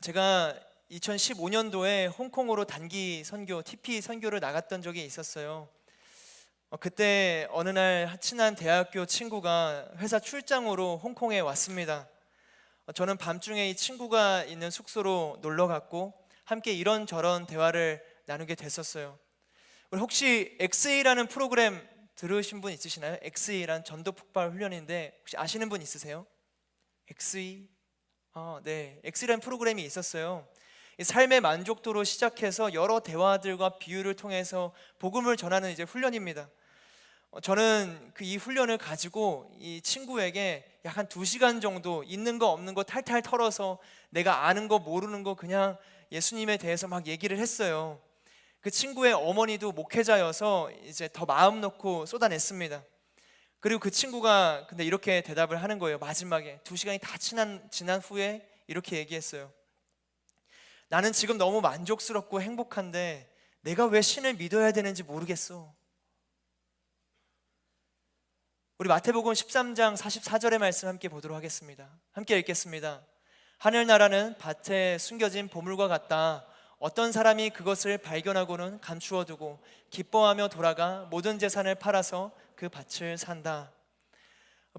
제가 2015년도에 홍콩으로 단기 선교, TP 선교를 나갔던 적이 있었어요. 그때 어느 날 친한 대학교 친구가 회사 출장으로 홍콩에 왔습니다. 저는 밤중에 이 친구가 있는 숙소로 놀러 갔고 함께 이런저런 대화를 나누게 됐었어요. 우리 혹시 XE라는 프로그램 들으신 분 있으시나요? XE라는 전도 폭발 훈련인데 혹시 아시는 분 있으세요? XE? 네, XE라는 프로그램이 있었어요. 이 삶의 만족도로 시작해서 여러 대화들과 비유를 통해서 복음을 전하는 이제 훈련입니다. 저는 이 훈련을 가지고 이 친구에게 약 한 2시간 정도 있는 거 없는 거 탈탈 털어서 내가 아는 거 모르는 거 그냥 예수님에 대해서 막 얘기를 했어요. 그 친구의 어머니도 목회자여서 이제 더 마음 놓고 쏟아냈습니다. 그리고 그 친구가 근데 이렇게 대답을 하는 거예요. 마지막에 2시간이 다 지난 후에 이렇게 얘기했어요. 나는 지금 너무 만족스럽고 행복한데 내가 왜 신을 믿어야 되는지 모르겠어. 우리 마태복음 13장 44절의 말씀 함께 보도록 하겠습니다. 함께 읽겠습니다. 하늘나라는 밭에 숨겨진 보물과 같다. 어떤 사람이 그것을 발견하고는 감추어 두고 기뻐하며 돌아가 모든 재산을 팔아서 그 밭을 산다.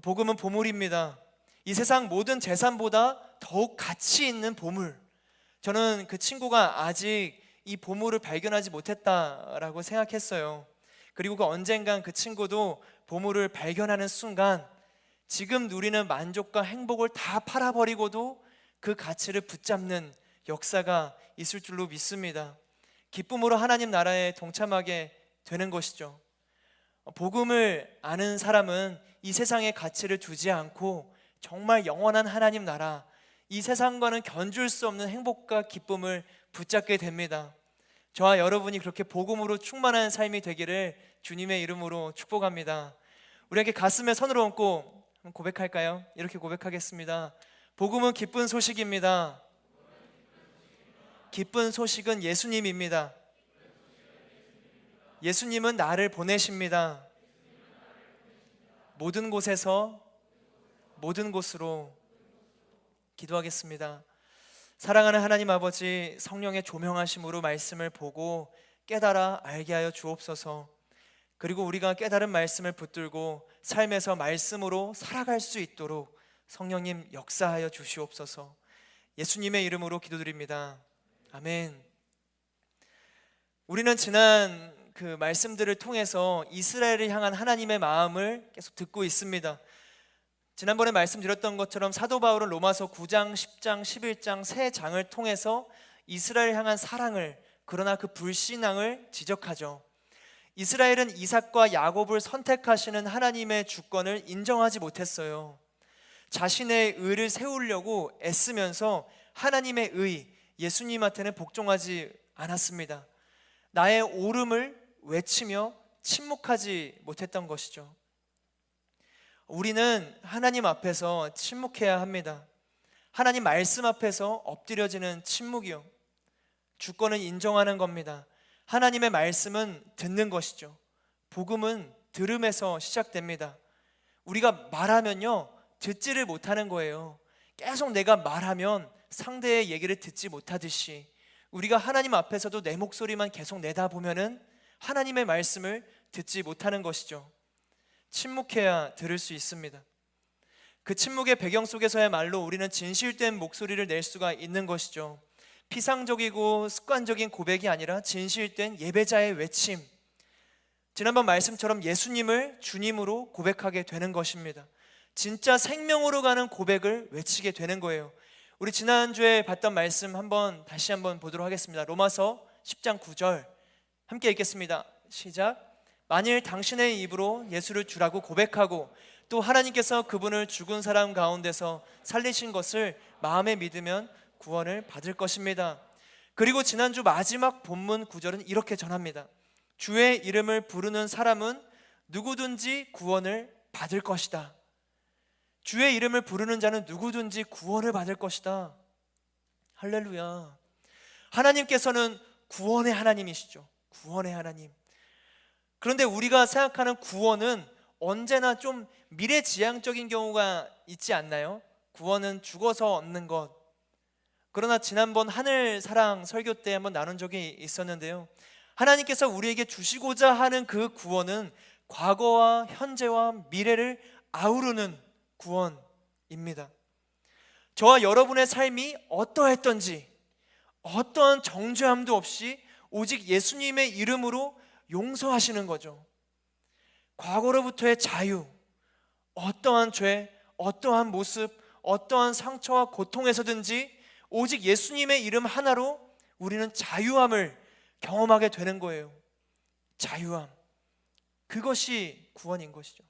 복음은 보물입니다. 이 세상 모든 재산보다 더욱 가치 있는 보물. 저는 그 친구가 아직 이 보물을 발견하지 못했다라고 생각했어요. 그리고 그 언젠간 그 친구도 보물을 발견하는 순간 지금 누리는 만족과 행복을 다 팔아버리고도 그 가치를 붙잡는 역사가 있을 줄로 믿습니다. 기쁨으로 하나님 나라에 동참하게 되는 것이죠. 복음을 아는 사람은 이 세상의 가치를 두지 않고 정말 영원한 하나님 나라, 이 세상과는 견줄 수 없는 행복과 기쁨을 붙잡게 됩니다. 저와 여러분이 그렇게 복음으로 충만한 삶이 되기를 주님의 이름으로 축복합니다. 우리에게 가슴에 손을 얹고 고백할까요? 이렇게 고백하겠습니다. 복음은 기쁜 소식입니다. 기쁜 소식은 예수님입니다. 예수님은 나를 보내십니다. 모든 곳에서 모든 곳으로. 기도하겠습니다. 사랑하는 하나님 아버지, 성령의 조명하심으로 말씀을 보고 깨달아 알게 하여 주옵소서. 그리고 우리가 깨달은 말씀을 붙들고 삶에서 말씀으로 살아갈 수 있도록 성령님 역사하여 주시옵소서. 예수님의 이름으로 기도드립니다. 아멘. 우리는 지난 그 말씀들을 통해서 이스라엘을 향한 하나님의 마음을 계속 듣고 있습니다. 지난번에 말씀드렸던 것처럼 사도 바울은 로마서 9장, 10장, 11장 세 장을 통해서 이스라엘 향한 사랑을, 그러나 그 불신앙을 지적하죠. 이스라엘은 이삭과 야곱을 선택하시는 하나님의 주권을 인정하지 못했어요. 자신의 의를 세우려고 애쓰면서 하나님의 의, 예수님한테는 복종하지 않았습니다. 나의 옳음을 외치며 침묵하지 못했던 것이죠. 우리는 하나님 앞에서 침묵해야 합니다. 하나님 말씀 앞에서 엎드려지는 침묵이요, 주권을 인정하는 겁니다. 하나님의 말씀은 듣는 것이죠. 복음은 들음에서 시작됩니다. 우리가 말하면요 듣지를 못하는 거예요. 계속 내가 말하면 상대의 얘기를 듣지 못하듯이 우리가 하나님 앞에서도 내 목소리만 계속 내다보면은 하나님의 말씀을 듣지 못하는 것이죠. 침묵해야 들을 수 있습니다. 그 침묵의 배경 속에서야말로 우리는 진실된 목소리를 낼 수가 있는 것이죠. 피상적이고 습관적인 고백이 아니라 진실된 예배자의 외침, 지난번 말씀처럼 예수님을 주님으로 고백하게 되는 것입니다. 진짜 생명으로 가는 고백을 외치게 되는 거예요. 우리 지난주에 봤던 말씀 다시 한번 보도록 하겠습니다. 로마서 10장 9절 함께 읽겠습니다. 시작. 만일 당신의 입으로 예수를 주라고 고백하고 또 하나님께서 그분을 죽은 사람 가운데서 살리신 것을 마음에 믿으면 구원을 받을 것입니다. 그리고 지난주 마지막 본문 구절은 이렇게 전합니다. 주의 이름을 부르는 사람은 누구든지 구원을 받을 것이다. 주의 이름을 부르는 자는 누구든지 구원을 받을 것이다. 할렐루야. 하나님께서는 구원의 하나님이시죠. 구원의 하나님. 그런데 우리가 생각하는 구원은 언제나 좀 미래지향적인 경우가 있지 않나요? 구원은 죽어서 얻는 것. 그러나 지난번 하늘 사랑 설교 때 한번 나눈 적이 있었는데요, 하나님께서 우리에게 주시고자 하는 그 구원은 과거와 현재와 미래를 아우르는 구원입니다. 저와 여러분의 삶이 어떠했던지 어떠한 정죄함도 없이 오직 예수님의 이름으로 용서하시는 거죠. 과거로부터의 자유, 어떠한 죄, 어떠한 모습, 어떠한 상처와 고통에서든지 오직 예수님의 이름 하나로 우리는 자유함을 경험하게 되는 거예요. 자유함, 그것이 구원인 것이죠.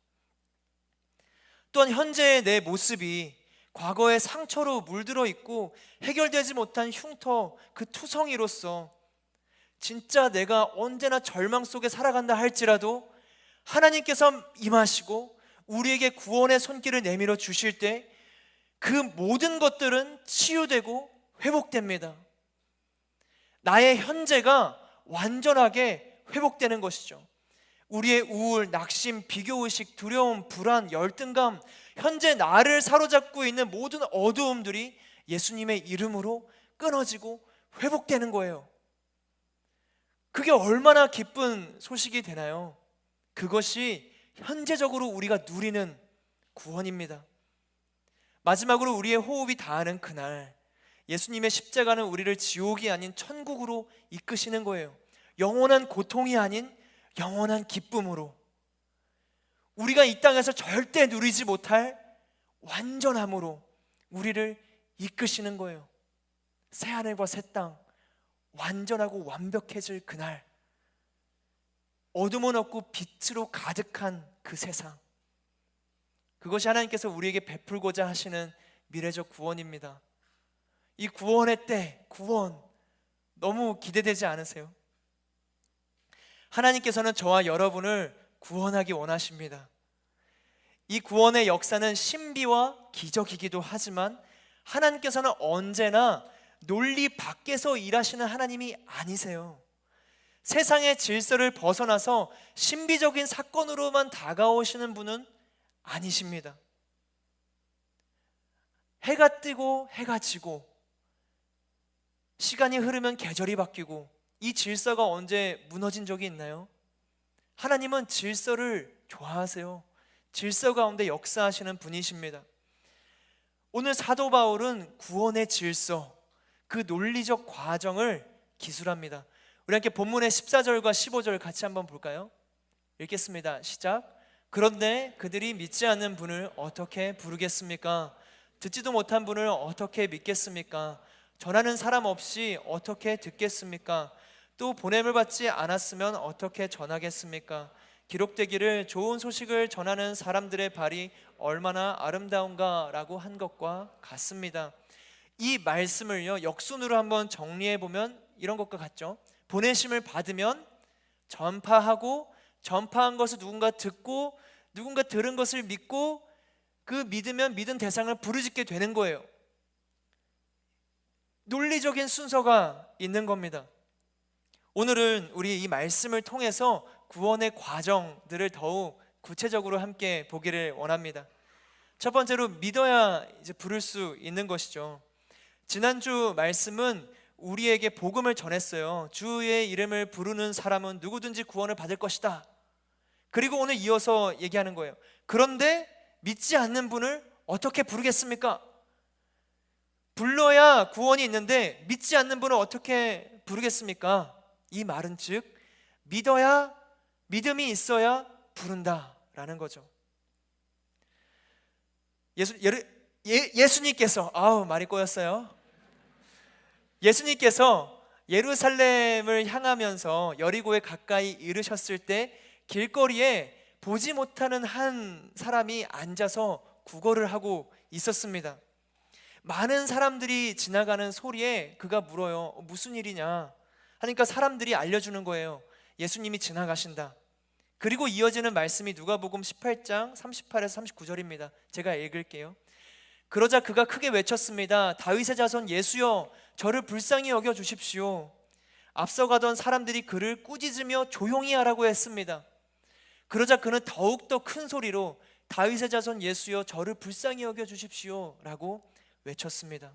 또한 현재의 내 모습이 과거의 상처로 물들어 있고 해결되지 못한 흉터, 그 투성이로서 진짜 내가 언제나 절망 속에 살아간다 할지라도 하나님께서 임하시고 우리에게 구원의 손길을 내밀어 주실 때 그 모든 것들은 치유되고 회복됩니다. 나의 현재가 완전하게 회복되는 것이죠. 우리의 우울, 낙심, 비교의식, 두려움, 불안, 열등감, 현재 나를 사로잡고 있는 모든 어두움들이 예수님의 이름으로 끊어지고 회복되는 거예요. 그게 얼마나 기쁜 소식이 되나요? 그것이 현재적으로 우리가 누리는 구원입니다. 마지막으로 우리의 호흡이 닿는 그날, 예수님의 십자가는 우리를 지옥이 아닌 천국으로 이끄시는 거예요. 영원한 고통이 아닌 영원한 기쁨으로, 우리가 이 땅에서 절대 누리지 못할 완전함으로 우리를 이끄시는 거예요. 새하늘과 새 땅, 완전하고 완벽해질 그날, 어둠은 없고 빛으로 가득한 그 세상, 그것이 하나님께서 우리에게 베풀고자 하시는 미래적 구원입니다. 이 구원의 때, 구원 너무 기대되지 않으세요? 하나님께서는 저와 여러분을 구원하기 원하십니다. 이 구원의 역사는 신비와 기적이기도 하지만 하나님께서는 언제나 논리 밖에서 일하시는 하나님이 아니세요. 세상의 질서를 벗어나서 신비적인 사건으로만 다가오시는 분은 아니십니다. 해가 뜨고 해가 지고 시간이 흐르면 계절이 바뀌고 이 질서가 언제 무너진 적이 있나요? 하나님은 질서를 좋아하세요. 질서 가운데 역사하시는 분이십니다. 오늘 사도 바울은 구원의 질서, 그 논리적 과정을 기술합니다. 우리 함께 본문의 14절과 15절 같이 한번 볼까요? 읽겠습니다. 시작. 그런데 그들이 믿지 않는 분을 어떻게 부르겠습니까? 듣지도 못한 분을 어떻게 믿겠습니까? 전하는 사람 없이 어떻게 듣겠습니까? 또 보냄을 받지 않았으면 어떻게 전하겠습니까? 기록되기를 좋은 소식을 전하는 사람들의 발이 얼마나 아름다운가 라고 한 것과 같습니다. 이 말씀을요, 역순으로 한번 정리해 보면 이런 것과 같죠. 보내심을 받으면 전파하고, 전파한 것을 누군가 듣고, 누군가 들은 것을 믿고, 그 믿으면 믿은 대상을 부르짖게 되는 거예요. 논리적인 순서가 있는 겁니다. 오늘은 우리 이 말씀을 통해서 구원의 과정들을 더욱 구체적으로 함께 보기를 원합니다. 첫 번째로 믿어야 이제 부를 수 있는 것이죠. 지난주 말씀은 우리에게 복음을 전했어요. 주의 이름을 부르는 사람은 누구든지 구원을 받을 것이다. 그리고 오늘 이어서 얘기하는 거예요. 그런데 믿지 않는 분을 어떻게 부르겠습니까? 불러야 구원이 있는데 믿지 않는 분을 어떻게 부르겠습니까? 이 말은 즉 믿어야, 믿음이 있어야 부른다라는 거죠. 예수님께서 말이 꼬였어요. 예수님께서 예루살렘을 향하면서 여리고에 가까이 이르셨을 때 길거리에 보지 못하는 한 사람이 앉아서 구걸을 하고 있었습니다. 많은 사람들이 지나가는 소리에 그가 물어요. 무슨 일이냐 하니까 사람들이 알려주는 거예요. 예수님이 지나가신다. 그리고 이어지는 말씀이 누가복음 18장 38에서 39절입니다. 제가 읽을게요. 그러자 그가 크게 외쳤습니다. 다윗의 자손 예수여, 저를 불쌍히 여겨 주십시오. 앞서가던 사람들이 그를 꾸짖으며 조용히 하라고 했습니다. 그러자 그는 더욱더 큰 소리로 다윗의 자손 예수여, 저를 불쌍히 여겨 주십시오 라고 외쳤습니다.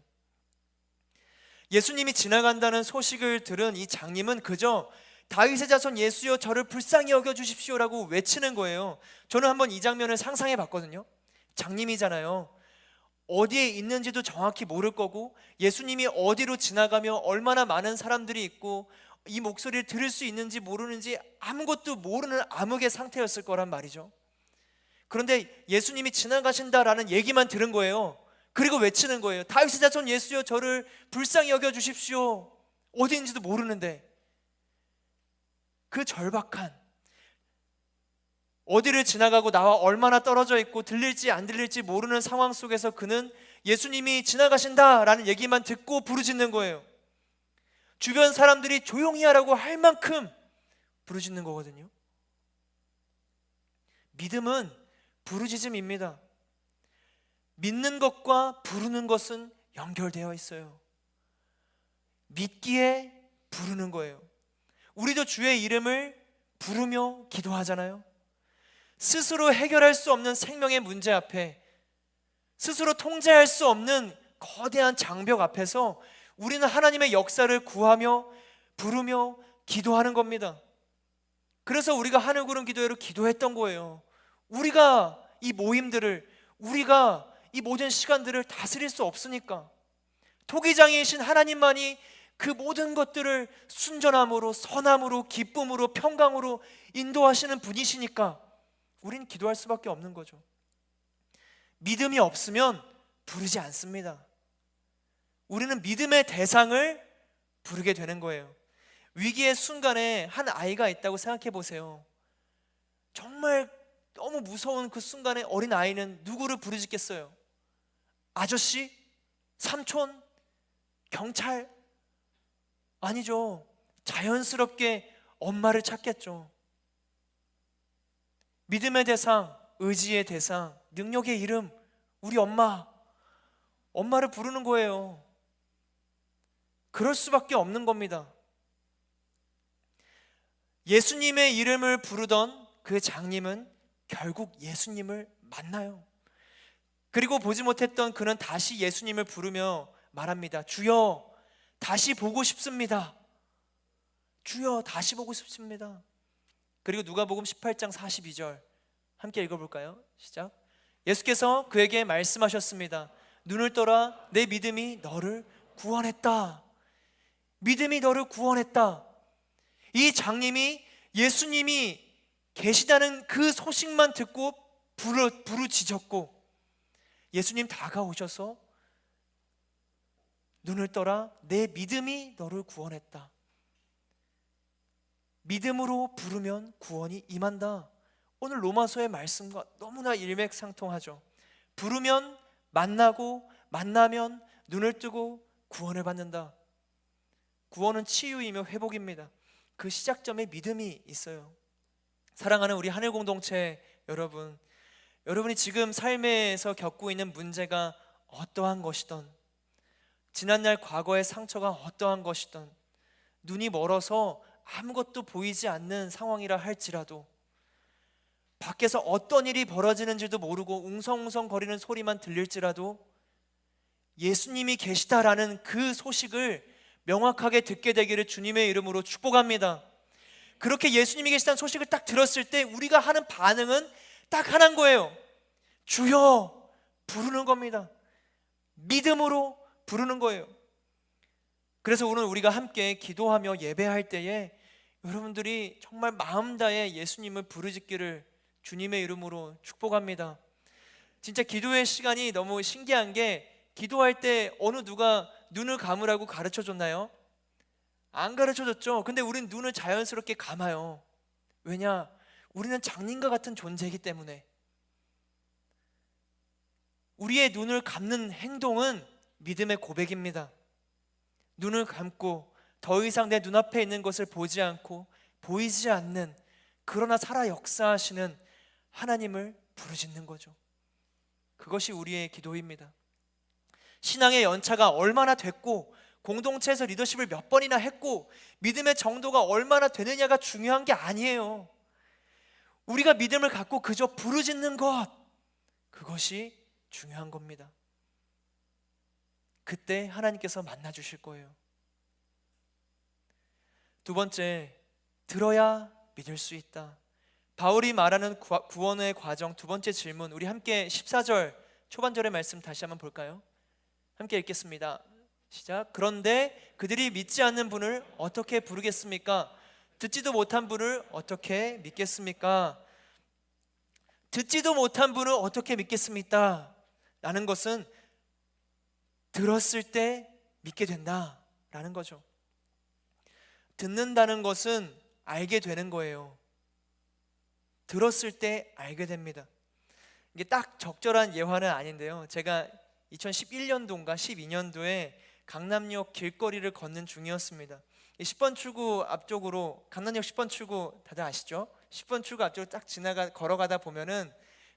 예수님이 지나간다는 소식을 들은 이 장님은 그저 다윗의 자손 예수여 저를 불쌍히 여겨주십시오라고 외치는 거예요. 저는 한번 이 장면을 상상해 봤거든요. 장님이잖아요. 어디에 있는지도 정확히 모를 거고, 예수님이 어디로 지나가며 얼마나 많은 사람들이 있고 이 목소리를 들을 수 있는지 모르는지 아무것도 모르는 암흑의 상태였을 거란 말이죠. 그런데 예수님이 지나가신다라는 얘기만 들은 거예요. 그리고 외치는 거예요. 다윗의 자손 예수여 저를 불쌍히 여겨주십시오. 어디 있는지도 모르는데, 그 절박한, 어디를 지나가고 나와 얼마나 떨어져 있고 들릴지 안 들릴지 모르는 상황 속에서 그는 예수님이 지나가신다라는 얘기만 듣고 부르짖는 거예요. 주변 사람들이 조용히 하라고 할 만큼 부르짖는 거거든요. 믿음은 부르짖음입니다. 믿는 것과 부르는 것은 연결되어 있어요. 믿기에 부르는 거예요. 우리도 주의 이름을 부르며 기도하잖아요. 스스로 해결할 수 없는 생명의 문제 앞에, 스스로 통제할 수 없는 거대한 장벽 앞에서 우리는 하나님의 역사를 구하며 부르며 기도하는 겁니다. 그래서 우리가 하늘구름 기도회로 기도했던 거예요. 우리가 이 모임들을, 우리가 이 모든 시간들을 다스릴 수 없으니까, 토기장이신 하나님만이 그 모든 것들을 순전함으로, 선함으로, 기쁨으로, 평강으로 인도하시는 분이시니까 우린 기도할 수밖에 없는 거죠. 믿음이 없으면 부르지 않습니다. 우리는 믿음의 대상을 부르게 되는 거예요. 위기의 순간에 한 아이가 있다고 생각해 보세요. 정말 너무 무서운 그 순간에 어린 아이는 누구를 부르짖겠어요? 아저씨? 삼촌? 경찰? 아니죠. 자연스럽게 엄마를 찾겠죠. 믿음의 대상, 의지의 대상, 능력의 이름, 우리 엄마를 부르는 거예요. 그럴 수밖에 없는 겁니다. 예수님의 이름을 부르던 그 장님은 결국 예수님을 만나요. 그리고 보지 못했던 그는 다시 예수님을 부르며 말합니다. 주여, 다시 보고 싶습니다. 주여, 다시 보고 싶습니다. 그리고 누가복음 18장 42절 함께 읽어볼까요? 시작. 예수께서 그에게 말씀하셨습니다. 눈을 떠라, 내 믿음이 너를 구원했다. 믿음이 너를 구원했다. 이 장님이 예수님이 계시다는 그 소식만 듣고 부르짖었고, 예수님 다가오셔서 눈을 떠라, 내 믿음이 너를 구원했다. 믿음으로 부르면 구원이 임한다. 오늘 로마서의 말씀과 너무나 일맥상통하죠. 부르면 만나고, 만나면 눈을 뜨고 구원을 받는다. 구원은 치유이며 회복입니다. 그 시작점에 믿음이 있어요. 사랑하는 우리 하늘 공동체 여러분, 여러분이 지금 삶에서 겪고 있는 문제가 어떠한 것이든, 지난날 과거의 상처가 어떠한 것이든, 눈이 멀어서 아무것도 보이지 않는 상황이라 할지라도, 밖에서 어떤 일이 벌어지는지도 모르고 웅성웅성 거리는 소리만 들릴지라도 예수님이 계시다라는 그 소식을 명확하게 듣게 되기를 주님의 이름으로 축복합니다. 그렇게 예수님이 계시다는 소식을 딱 들었을 때 우리가 하는 반응은 딱 하나인 거예요. 주여, 부르는 겁니다. 믿음으로 부르는 거예요. 그래서 오늘 우리가 함께 기도하며 예배할 때에 여러분들이 정말 마음 다해 예수님을 부르짖기를 주님의 이름으로 축복합니다. 진짜 기도의 시간이 너무 신기한 게, 기도할 때 어느 누가 눈을 감으라고 가르쳐 줬나요? 안 가르쳐 줬죠. 근데 우리는 눈을 자연스럽게 감아요. 왜냐? 우리는 장님과 같은 존재이기 때문에. 우리의 눈을 감는 행동은 믿음의 고백입니다. 눈을 감고 더 이상 내 눈앞에 있는 것을 보지 않고 보이지 않는, 그러나 살아 역사하시는 하나님을 부르짖는 거죠. 그것이 우리의 기도입니다. 신앙의 연차가 얼마나 됐고, 공동체에서 리더십을 몇 번이나 했고, 믿음의 정도가 얼마나 되느냐가 중요한 게 아니에요. 우리가 믿음을 갖고 그저 부르짖는 것, 그것이 중요한 겁니다. 그때 하나님께서 만나 주실 거예요. 두 번째, 들어야 믿을 수 있다. 바울이 말하는 구원의 과정, 두 번째 질문, 우리 함께 14절 초반절의 말씀 다시 한번 볼까요? 함께 읽겠습니다. 시작. 그런데 그들이 믿지 않는 분을 어떻게 부르겠습니까? 듣지도 못한 분을 어떻게 믿겠습니까? 듣지도 못한 분을 어떻게 믿겠습니까? 라는 것은 들었을 때 믿게 된다라는 거죠. 듣는다는 것은 알게 되는 거예요. 들었을 때 알게 됩니다. 이게 딱 적절한 예화는 아닌데요, 제가 2011년도인가 12년도에 강남역 길거리를 걷는 중이었습니다. 10번 출구 앞쪽으로, 강남역 10번 출구 다들 아시죠? 10번 출구 앞쪽으로 딱 걸어가다 보면은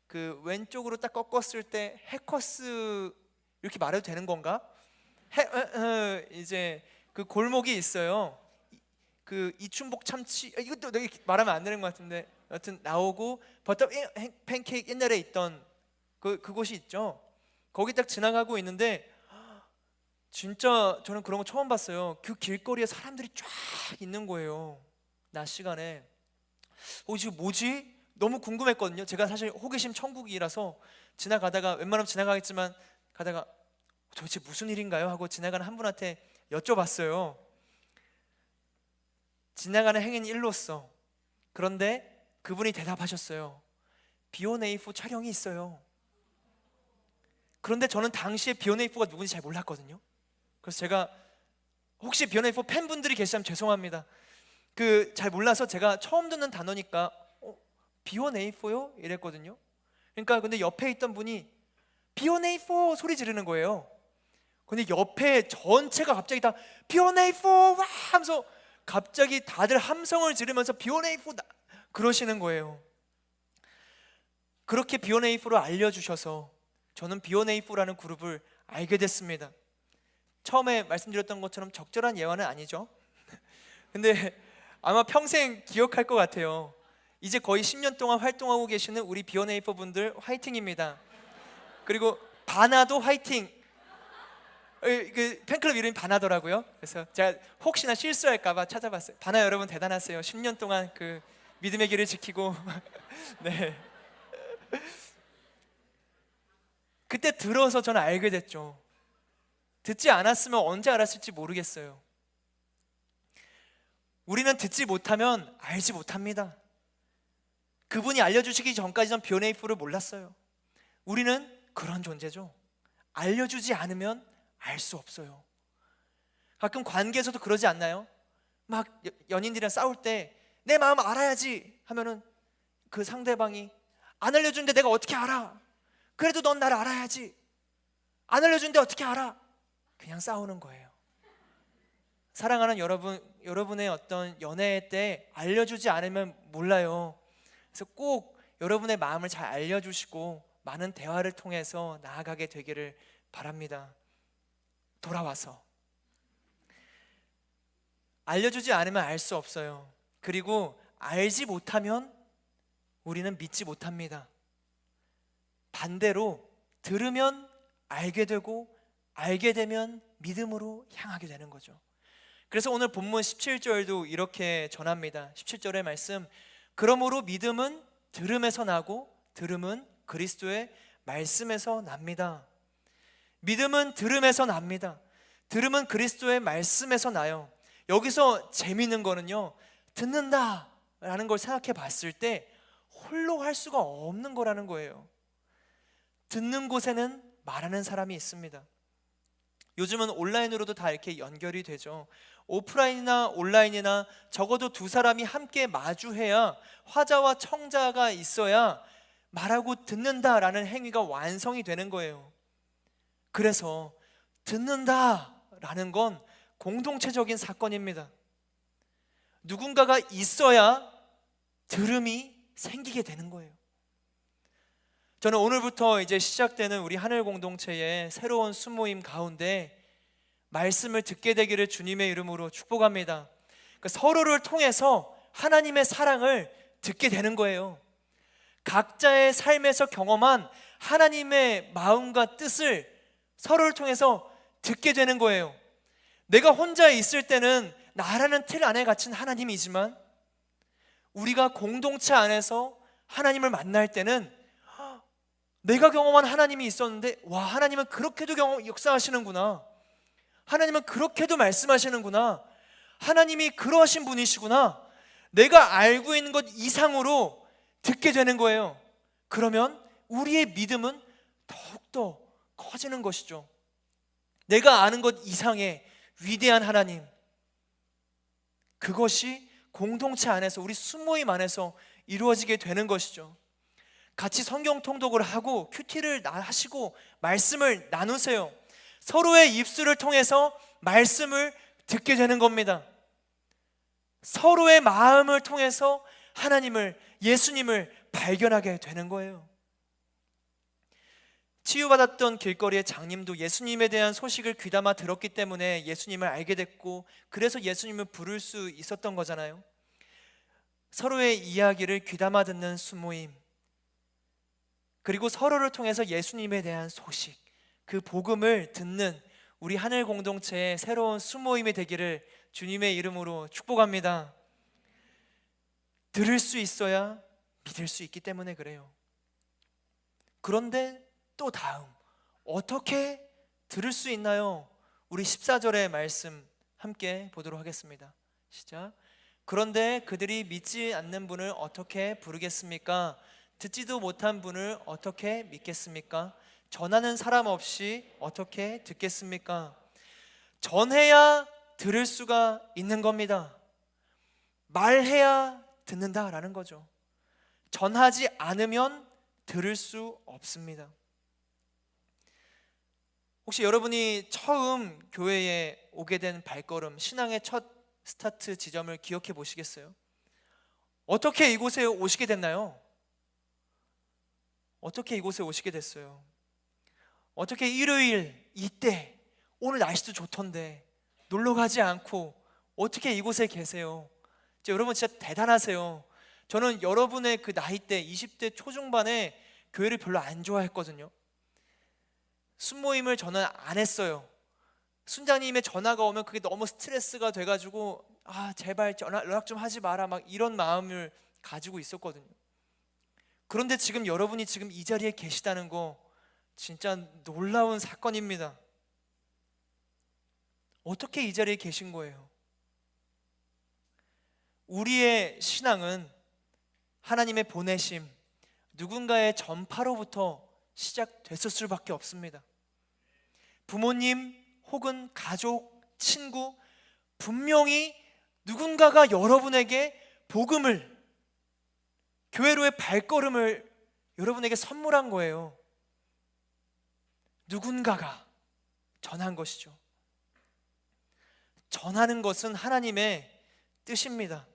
그 왼쪽으로 딱 꺾었을 때 해커스, 이렇게 말해도 되는 건가? 이제 그 골목이 있어요. 그 이춘복 참치, 이것도 말하면 안 되는 것 같은데, 여튼 나오고 버터 팬케이크 옛날에 있던 그곳이 있죠. 거기 딱 지나가고 있는데 진짜 저는 그런 거 처음 봤어요. 그 길거리에 사람들이 쫙 있는 거예요, 낮 시간에. 지금 뭐지? 너무 궁금했거든요. 제가 사실 호기심 천국이라서 지나가다가, 웬만하면 지나가겠지만 가다가 도대체 무슨 일인가요? 하고 지나가는 한 분한테 여쭤봤어요. 지나가는 행인 일로서. 그런데 그분이 대답하셨어요. 비오네이프 촬영이 있어요. 그런데 저는 당시에 비오네이프가 누군지 잘 몰랐거든요. 그래서 제가, 혹시 비오네이프 팬분들이 계시다면 죄송합니다. 잘 몰라서 제가 처음 듣는 단어니까 비오네이프요? 이랬거든요. 그러니까 근데 옆에 있던 분이 비오네이프 소리 지르는 거예요. 근데 옆에 전체가 갑자기 다 비오네이프 와 하면서 갑자기 다들 함성을 지르면서 비오네이프 그러시는 거예요. 그렇게 비오네이프로 알려주셔서 저는 비오네이프라는 그룹을 알게 됐습니다. 처음에 말씀드렸던 것처럼 적절한 예화는 아니죠. 근데 아마 평생 기억할 것 같아요. 이제 거의 10년 동안 활동하고 계시는 우리 비오네이프 분들 화이팅입니다. 그리고 바나도 화이팅. 그 팬클럽 이름이 바나더라고요. 그래서 제가 혹시나 실수할까봐 찾아봤어요. 바나 여러분 대단하세요. 10년 동안 그 믿음의 길을 지키고 네. 그때 들어서 저는 알게 됐죠. 듣지 않았으면 언제 알았을지 모르겠어요. 우리는 듣지 못하면 알지 못합니다. 그분이 알려주시기 전까지 전 비오네이프를 몰랐어요. 우리는 그런 존재죠. 알려주지 않으면 알 수 없어요. 가끔 관계에서도 그러지 않나요? 막 연인들이랑 싸울 때 내 마음 알아야지 하면은 그 상대방이 안 알려주는데 내가 어떻게 알아? 그래도 넌 나를 알아야지. 안 알려주는데 어떻게 알아? 그냥 싸우는 거예요. 사랑하는 여러분의 어떤 연애 때 알려주지 않으면 몰라요. 그래서 꼭 여러분의 마음을 잘 알려주시고 많은 대화를 통해서 나아가게 되기를 바랍니다. 돌아와서 알려주지 않으면 알 수 없어요. 그리고 알지 못하면 우리는 믿지 못합니다. 반대로 들으면 알게 되고 알게 되면 믿음으로 향하게 되는 거죠. 그래서 오늘 본문 17절도 이렇게 전합니다. 17절의 말씀, 그러므로 믿음은 들음에서 나고 들음은 그리스도의 말씀에서 납니다. 믿음은 들음에서 납니다. 들음은 그리스도의 말씀에서 나요. 여기서 재미있는 거는요, 듣는다 라는 걸 생각해 봤을 때 홀로 할 수가 없는 거라는 거예요. 듣는 곳에는 말하는 사람이 있습니다. 요즘은 온라인으로도 다 이렇게 연결이 되죠. 오프라인이나 온라인이나 적어도 두 사람이 함께 마주해야, 화자와 청자가 있어야 말하고 듣는다라는 행위가 완성이 되는 거예요. 그래서 듣는다라는 건 공동체적인 사건입니다. 누군가가 있어야 들음이 생기게 되는 거예요. 저는 오늘부터 이제 시작되는 우리 하늘 공동체의 새로운 수모임 가운데 말씀을 듣게 되기를 주님의 이름으로 축복합니다. 그러니까 서로를 통해서 하나님의 사랑을 듣게 되는 거예요. 각자의 삶에서 경험한 하나님의 마음과 뜻을 서로를 통해서 듣게 되는 거예요. 내가 혼자 있을 때는 나라는 틀 안에 갇힌 하나님이지만 우리가 공동체 안에서 하나님을 만날 때는 내가 경험한 하나님이 있었는데, 와, 하나님은 그렇게도 역사하시는구나, 하나님은 그렇게도 말씀하시는구나, 하나님이 그러하신 분이시구나, 내가 알고 있는 것 이상으로 듣게 되는 거예요. 그러면 우리의 믿음은 더욱더 커지는 것이죠. 내가 아는 것 이상의 위대한 하나님, 그것이 공동체 안에서, 우리 수모임 안에서 이루어지게 되는 것이죠. 같이 성경 통독을 하고 큐티를 하시고 말씀을 나누세요. 서로의 입술을 통해서 말씀을 듣게 되는 겁니다. 서로의 마음을 통해서 하나님을, 예수님을 발견하게 되는 거예요. 치유받았던 길거리의 장님도 예수님에 대한 소식을 귀담아 들었기 때문에 예수님을 알게 됐고, 그래서 예수님을 부를 수 있었던 거잖아요. 서로의 이야기를 귀담아 듣는 수모임, 그리고 서로를 통해서 예수님에 대한 소식, 그 복음을 듣는 우리 하늘 공동체의 새로운 수모임이 되기를 주님의 이름으로 축복합니다. 들을 수 있어야 믿을 수 있기 때문에 그래요. 그런데 또 다음, 어떻게 들을 수 있나요? 우리 14절의 말씀 함께 보도록 하겠습니다. 시작. 그런데 그들이 믿지 않는 분을 어떻게 부르겠습니까? 듣지도 못한 분을 어떻게 믿겠습니까? 전하는 사람 없이 어떻게 듣겠습니까? 전해야 들을 수가 있는 겁니다. 말해야 듣는다라는 거죠. 전하지 않으면 들을 수 없습니다. 혹시 여러분이 처음 교회에 오게 된 발걸음, 신앙의 첫 스타트 지점을 기억해 보시겠어요? 어떻게 이곳에 오시게 됐나요? 어떻게 이곳에 오시게 됐어요? 어떻게 일요일 이때, 오늘 날씨도 좋던데 놀러 가지 않고 어떻게 이곳에 계세요? 여러분 진짜 대단하세요. 저는 여러분의 그 나이대 20대 초중반에 교회를 별로 안 좋아했거든요. 순모임을 저는 안 했어요. 순자님의 전화가 오면 그게 너무 스트레스가 돼가지고 제발 연락 좀 하지 마라, 막 이런 마음을 가지고 있었거든요. 그런데 지금 여러분이 지금 이 자리에 계시다는 거 진짜 놀라운 사건입니다. 어떻게 이 자리에 계신 거예요? 우리의 신앙은 하나님의 보내심, 누군가의 전파로부터 시작됐을 수밖에 없습니다. 부모님 혹은 가족, 친구, 분명히 누군가가 여러분에게 복음을, 교회로의 발걸음을 여러분에게 선물한 거예요. 누군가가 전한 것이죠. 전하는 것은 하나님의 뜻입니다.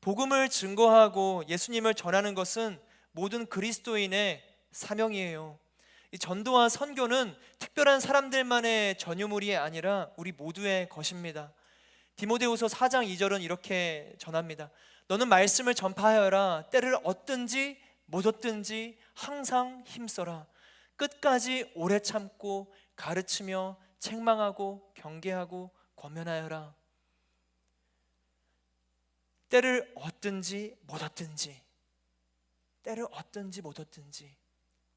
복음을 증거하고 예수님을 전하는 것은 모든 그리스도인의 사명이에요. 이 전도와 선교는 특별한 사람들만의 전유물이 아니라 우리 모두의 것입니다. 디모데후서 4장 2절은 이렇게 전합니다. 너는 말씀을 전파하여라. 때를 얻든지 못 얻든지 항상 힘써라. 끝까지 오래 참고 가르치며 책망하고 경계하고 권면하여라. 때를 얻든지 못 얻든지, 때를 얻든지 못 얻든지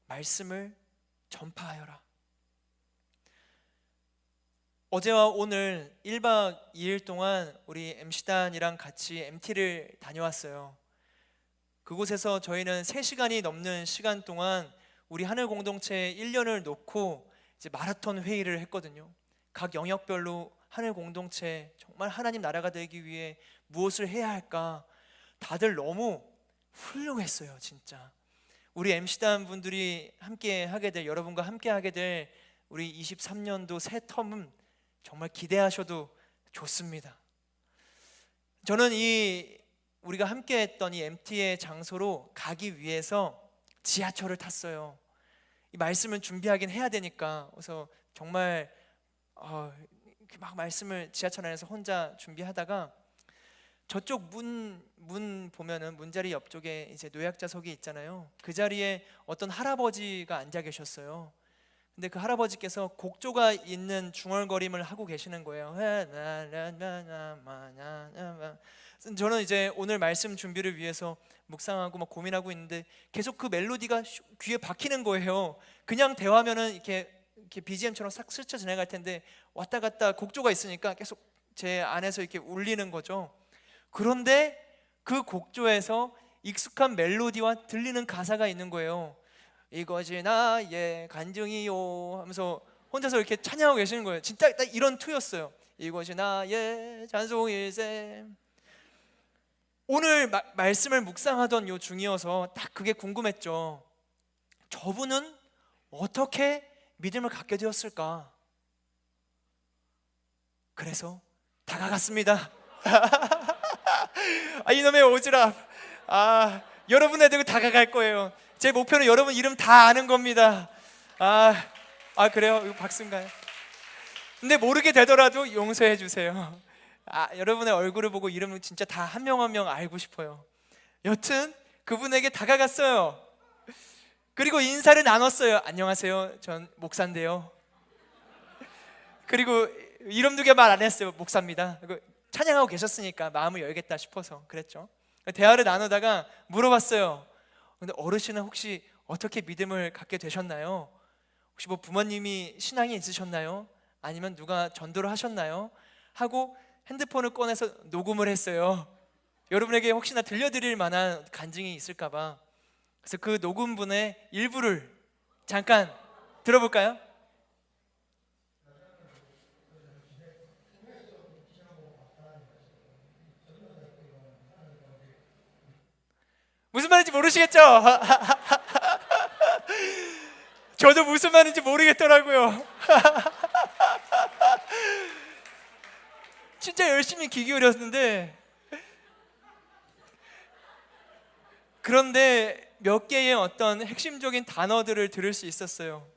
말씀을 전파하여라. 어제와 오늘 1박 2일 동안 우리 MC단이랑 같이 MT를 다녀왔어요. 그곳에서 저희는 3시간이 넘는 시간 동안 우리 하늘 공동체 1년을 놓고 이제 마라톤 회의를 했거든요. 각 영역별로 하늘 공동체 정말 하나님 나라가 되기 위해 무엇을 해야 할까? 다들 너무 훌륭했어요, 진짜. 우리 MC단 분들이 함께 하게 될, 여러분과 함께 하게 될 우리 23년도 새 텀은 정말 기대하셔도 좋습니다. 저는 우리가 함께 했던 이 MT의 장소로 가기 위해서 지하철을 탔어요. 이 말씀을 준비하긴 해야 되니까. 그래서 정말 막 말씀을 지하철 안에서 혼자 준비하다가 저쪽 문 보면은 문자리 옆쪽에 이제 노약자석이 있잖아요. 그 자리에 어떤 할아버지가 앉아 계셨어요. 근데 그 할아버지께서 곡조가 있는 중얼거림을 하고 계시는 거예요. 저는 이제 오늘 말씀 준비를 위해서 묵상하고 막 고민하고 있는데 계속 그 멜로디가 귀에 박히는 거예요. 그냥 대화면은 이렇게 BGM처럼 싹 스쳐 지나갈 텐데 왔다 갔다 곡조가 있으니까 계속 제 안에서 이렇게 울리는 거죠. 그런데 그 곡조에서 익숙한 멜로디와 들리는 가사가 있는 거예요. 이것이 나의 간증이요 하면서 혼자서 이렇게 찬양하고 계시는 거예요. 진짜 딱 이런 투였어요. 이것이 나의 찬송일세. 오늘 말씀을 묵상하던 요 중이어서 딱 그게 궁금했죠. 저분은 어떻게 믿음을 갖게 되었을까? 그래서 다가갔습니다. 이놈의 오지랖. 여러분의 들고 다가갈 거예요. 제 목표는 여러분 이름 다 아는 겁니다. 그래요? 이거 박수인가요? 근데 모르게 되더라도 용서해 주세요. 여러분의 얼굴을 보고 이름은 진짜 다 한 명 한 명 알고 싶어요. 여튼 그분에게 다가갔어요. 그리고 인사를 나눴어요. 안녕하세요, 전 목사인데요. 그리고 이름 두 개 말 안 했어요. 목사입니다. 찬양하고 계셨으니까 마음을 열겠다 싶어서 그랬죠. 대화를 나누다가 물어봤어요. 근데 어르신은 혹시 어떻게 믿음을 갖게 되셨나요? 혹시 뭐 부모님이 신앙이 있으셨나요? 아니면 누가 전도를 하셨나요? 하고 핸드폰을 꺼내서 녹음을 했어요. 여러분에게 혹시나 들려드릴 만한 간증이 있을까 봐. 그래서 그 녹음분의 일부를 잠깐 들어볼까요? 무슨 말인지 모르시겠죠? 저도 무슨 말인지 모르겠더라고요. 진짜 열심히 귀 기울였는데, 그런데 몇 개의 어떤 핵심적인 단어들을 들을 수 있었어요.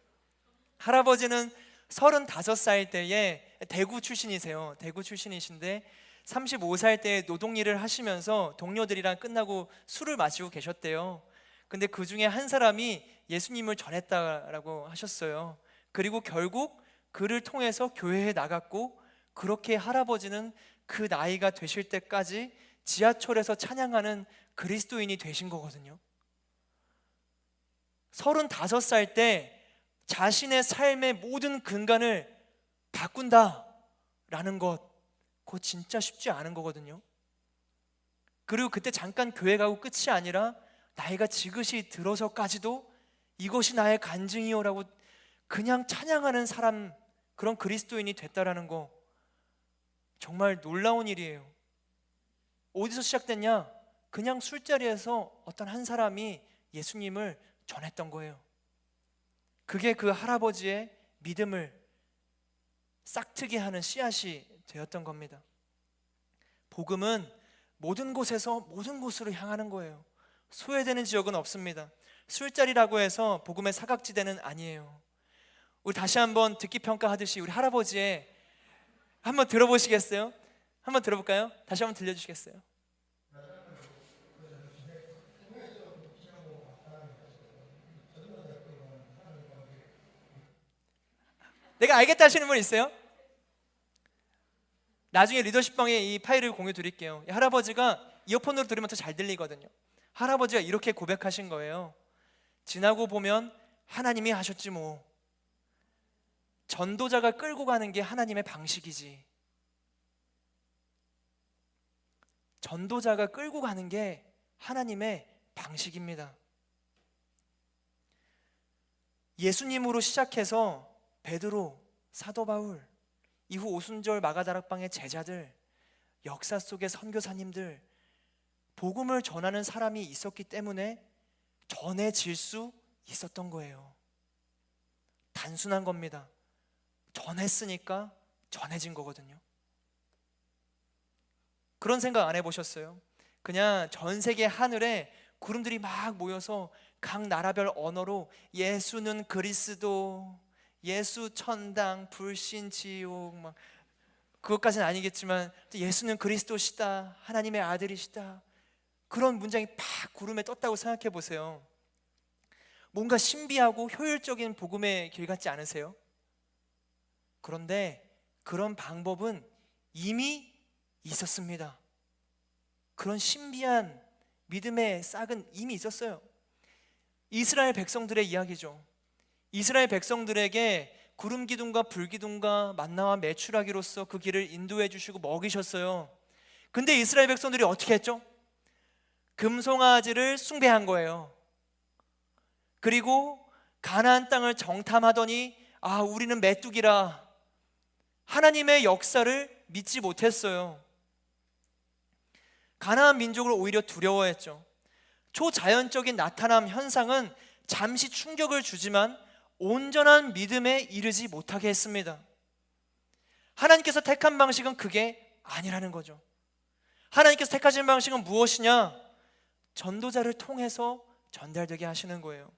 할아버지는 35살 때에 대구 출신이세요. 대구 출신이신데 35살 때 노동일을 하시면서 동료들이랑 끝나고 술을 마시고 계셨대요. 근데 그 중에 한 사람이 예수님을 전했다라고 하셨어요. 그리고 결국 그를 통해서 교회에 나갔고, 그렇게 할아버지는 그 나이가 되실 때까지 지하철에서 찬양하는 그리스도인이 되신 거거든요. 35살 때 자신의 삶의 모든 근간을 바꾼다라는 것, 그거 진짜 쉽지 않은 거거든요. 그리고 그때 잠깐 교회 가고 끝이 아니라 나이가 지긋이 들어서까지도 이것이 나의 간증이요라고 그냥 찬양하는 사람, 그런 그리스도인이 됐다라는 거 정말 놀라운 일이에요. 어디서 시작됐냐? 그냥 술자리에서 어떤 한 사람이 예수님을 전했던 거예요. 그게 그 할아버지의 믿음을 싹트게 하는 씨앗이 되었던 겁니다. 복음은 모든 곳에서 모든 곳으로 향하는 거예요. 소외되는 지역은 없습니다. 술자리라고 해서 복음의 사각지대는 아니에요. 우리 다시 한번 듣기 평가하듯이 우리 할아버지의 한번 들어보시겠어요? 한번 들어볼까요? 다시 한번 들려주시겠어요? 내가 알겠다 하시는 분 있어요? 나중에 리더십방에 이 파일을 공유 드릴게요. 이 할아버지가 이어폰으로 들으면 더 잘 들리거든요. 할아버지가 이렇게 고백하신 거예요. 지나고 보면 하나님이 하셨지 뭐. 전도자가 끌고 가는 게 하나님의 방식이지. 전도자가 끌고 가는 게 하나님의 방식입니다. 예수님으로 시작해서 베드로, 사도 바울, 이후 오순절 마가다락방의 제자들, 역사 속의 선교사님들, 복음을 전하는 사람이 있었기 때문에 전해질 수 있었던 거예요. 단순한 겁니다. 전했으니까 전해진 거거든요. 그런 생각 안 해보셨어요? 그냥 전 세계 하늘에 구름들이 막 모여서 각 나라별 언어로 예수는 그리스도, 예수 천당, 불신 지옥, 막 그것까지는 아니겠지만 예수는 그리스도시다, 하나님의 아들이시다, 그런 문장이 팍 구름에 떴다고 생각해 보세요. 뭔가 신비하고 효율적인 복음의 길 같지 않으세요? 그런데 그런 방법은 이미 있었습니다. 그런 신비한 믿음의 싹은 이미 있었어요. 이스라엘 백성들의 이야기죠. 이스라엘 백성들에게 구름 기둥과 불 기둥과 만나와 메추라기로서 그 길을 인도해 주시고 먹이셨어요. 근데 이스라엘 백성들이 어떻게 했죠? 금송아지를 숭배한 거예요. 그리고 가나안 땅을 정탐하더니 우리는 메뚜기라, 하나님의 역사를 믿지 못했어요. 가나안 민족을 오히려 두려워했죠. 초자연적인 나타남 현상은 잠시 충격을 주지만 온전한 믿음에 이르지 못하게 했습니다. 하나님께서 택한 방식은 그게 아니라는 거죠. 하나님께서 택하신 방식은 무엇이냐? 전도자를 통해서 전달되게 하시는 거예요.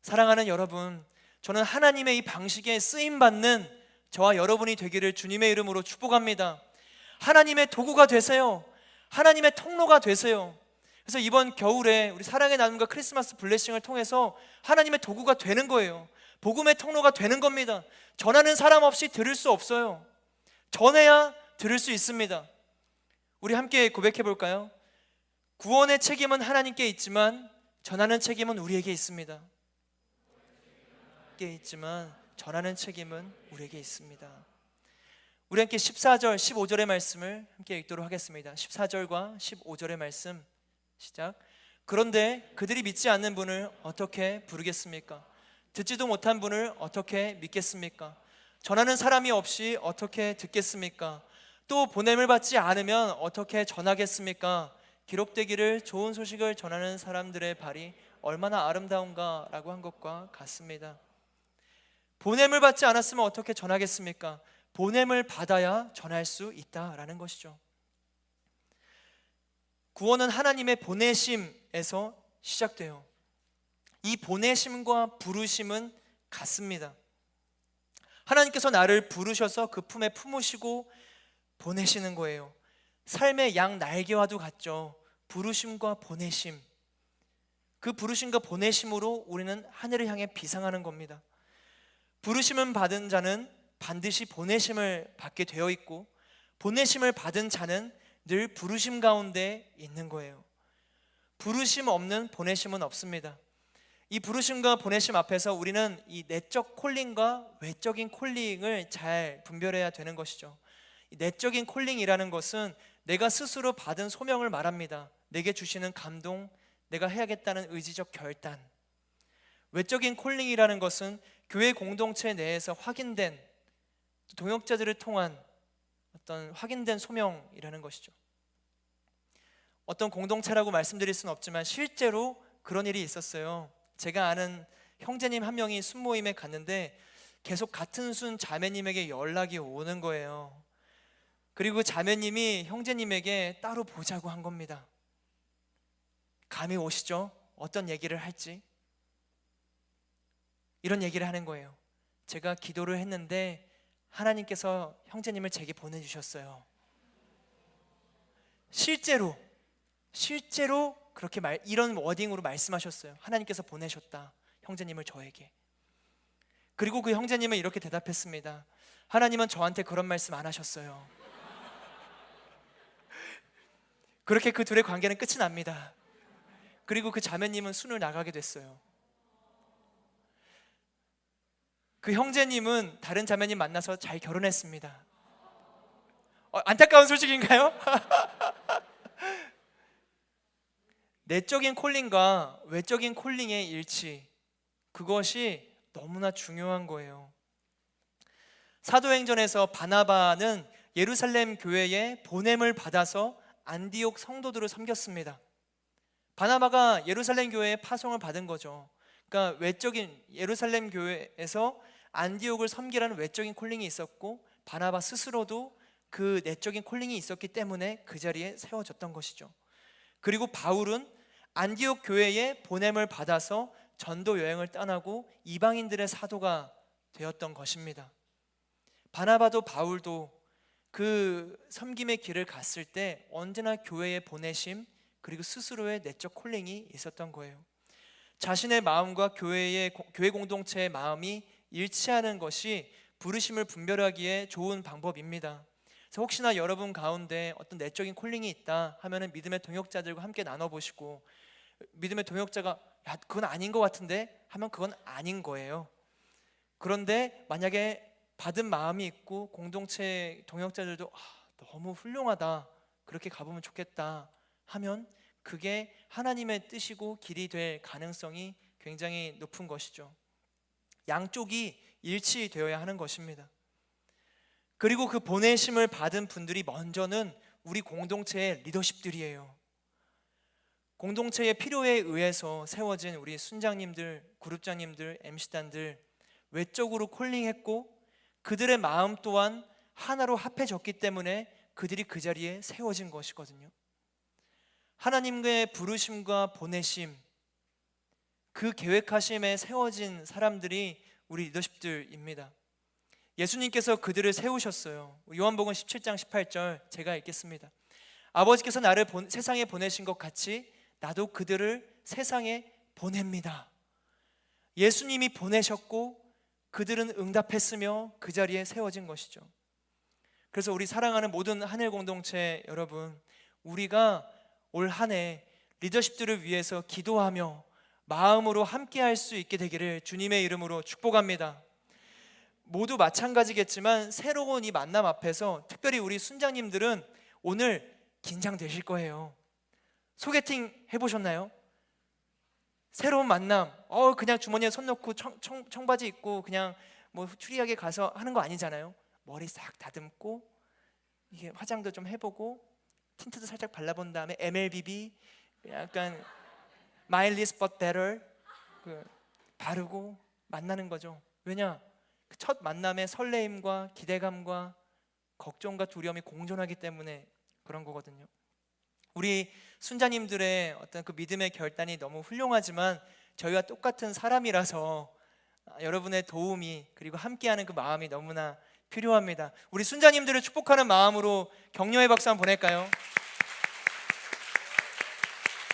사랑하는 여러분, 저는 하나님의 이 방식에 쓰임받는 저와 여러분이 되기를 주님의 이름으로 축복합니다. 하나님의 도구가 되세요. 하나님의 통로가 되세요. 그래서 이번 겨울에 우리 사랑의 나눔과 크리스마스 블레싱을 통해서 하나님의 도구가 되는 거예요. 복음의 통로가 되는 겁니다. 전하는 사람 없이 들을 수 없어요. 전해야 들을 수 있습니다. 우리 함께 고백해 볼까요? 구원의 책임은 하나님께 있지만 전하는 책임은 우리에게 있습니다. 있지만 전하는 책임은 우리에게 있습니다. 우리 함께 14절, 15절의 말씀을 함께 읽도록 하겠습니다. 14절과 15절의 말씀 시작. 그런데 그들이 믿지 않는 분을 어떻게 부르겠습니까? 듣지도 못한 분을 어떻게 믿겠습니까? 전하는 사람이 없이 어떻게 듣겠습니까? 또 보냄을 받지 않으면 어떻게 전하겠습니까? 기록되기를 좋은 소식을 전하는 사람들의 발이 얼마나 아름다운가 라고 한 것과 같습니다. 보냄을 받지 않았으면 어떻게 전하겠습니까? 보냄을 받아야 전할 수 있다라는 것이죠. 구원은 하나님의 보내심에서 시작돼요. 이 보내심과 부르심은 같습니다. 하나님께서 나를 부르셔서 그 품에 품으시고 보내시는 거예요. 삶의 양 날개와도 같죠. 부르심과 보내심. 그 부르심과 보내심으로 우리는 하늘을 향해 비상하는 겁니다. 부르심을 받은 자는 반드시 보내심을 받게 되어 있고, 보내심을 받은 자는 늘 부르심 가운데 있는 거예요. 부르심 없는 보내심은 없습니다. 이 부르심과 보내심 앞에서 우리는 이 내적 콜링과 외적인 콜링을 잘 분별해야 되는 것이죠. 이 내적인 콜링이라는 것은 내가 스스로 받은 소명을 말합니다. 내게 주시는 감동, 내가 해야겠다는 의지적 결단. 외적인 콜링이라는 것은 교회 공동체 내에서 확인된, 동역자들을 통한 어떤 확인된 소명이라는 것이죠. 어떤 공동체라고 말씀드릴 수는 없지만 실제로 그런 일이 있었어요. 제가 아는 형제님 한 명이 순모임에 갔는데 계속 같은 순 자매님에게 연락이 오는 거예요. 그리고 자매님이 형제님에게 따로 보자고 한 겁니다. 감이 오시죠? 어떤 얘기를 할지. 이런 얘기를 하는 거예요. 제가 기도를 했는데 하나님께서 형제님을 제게 보내주셨어요. 실제로 그렇게 이런 워딩으로 말씀하셨어요. 하나님께서 보내셨다, 형제님을 저에게. 그리고 그 형제님은 이렇게 대답했습니다. 하나님은 저한테 그런 말씀 안 하셨어요. 그렇게 그 둘의 관계는 끝이 납니다. 그리고 그 자매님은 순을 나가게 됐어요. 그 형제님은 다른 자매님 만나서 잘 결혼했습니다. 안타까운 소식인가요? 내적인 콜링과 외적인 콜링의 일치, 그것이 너무나 중요한 거예요. 사도행전에서 바나바는 예루살렘 교회에 보냄을 받아서 안디옥 성도들을 섬겼습니다. 바나바가 예루살렘 교회에 파송을 받은 거죠. 그러니까 외적인 예루살렘 교회에서 안디옥을 섬기라는 외적인 콜링이 있었고, 바나바 스스로도 그 내적인 콜링이 있었기 때문에 그 자리에 세워졌던 것이죠. 그리고 바울은 안디옥 교회에 보냄을 받아서 전도 여행을 떠나고 이방인들의 사도가 되었던 것입니다. 바나바도 바울도 그 섬김의 길을 갔을 때 언제나 교회의 보내심, 그리고 스스로의 내적 콜링이 있었던 거예요. 자신의 마음과 교회 공동체의 마음이 일치하는 것이 부르심을 분별하기에 좋은 방법입니다. 그래서 혹시나 여러분 가운데 어떤 내적인 콜링이 있다 하면은 믿음의 동역자들과 함께 나눠보시고, 믿음의 동역자가 야 그건 아닌 것 같은데 하면 그건 아닌 거예요. 그런데 만약에 받은 마음이 있고 공동체 동역자들도 너무 훌륭하다, 그렇게 가보면 좋겠다 하면 그게 하나님의 뜻이고 길이 될 가능성이 굉장히 높은 것이죠. 양쪽이 일치되어야 하는 것입니다. 그리고 그 보내심을 받은 분들이 먼저는 우리 공동체의 리더십들이에요. 공동체의 필요에 의해서 세워진 우리 순장님들, 그룹장님들, MC단들 외적으로 콜링했고 그들의 마음 또한 하나로 합해졌기 때문에 그들이 그 자리에 세워진 것이거든요. 하나님의 부르심과 보내심, 그 계획하심에 세워진 사람들이 우리 리더십들입니다. 예수님께서 그들을 세우셨어요. 요한복음 17장 18절 제가 읽겠습니다. 아버지께서 나를 세상에 보내신 것 같이 나도 그들을 세상에 보냅니다. 예수님이 보내셨고 그들은 응답했으며 그 자리에 세워진 것이죠. 그래서 우리 사랑하는 모든 하늘 공동체 여러분, 우리가 올 한 해 리더십들을 위해서 기도하며 마음으로 함께할 수 있게 되기를 주님의 이름으로 축복합니다. 모두 마찬가지겠지만 새로운 이 만남 앞에서 특별히 우리 순장님들은 오늘 긴장되실 거예요. 소개팅 해보셨나요? 새로운 만남, 그냥 주머니에 손 넣고 청바지 입고 그냥 뭐 추리하게 가서 하는 거 아니잖아요. 머리 싹 다듬고 이게 화장도 좀 해보고 틴트도 살짝 발라본 다음에 MLBB 약간 mildest but better 바르고 만나는 거죠. 왜냐? 첫 만남의 설레임과 기대감과 걱정과 두려움이 공존하기 때문에 그런 거거든요. 우리 순자님들의 어떤 그 믿음의 결단이 너무 훌륭하지만 저희와 똑같은 사람이라서 여러분의 도움이 그리고 함께하는 그 마음이 너무나 필요합니다. 우리 순자님들을 축복하는 마음으로 격려의 박수 한번 보낼까요?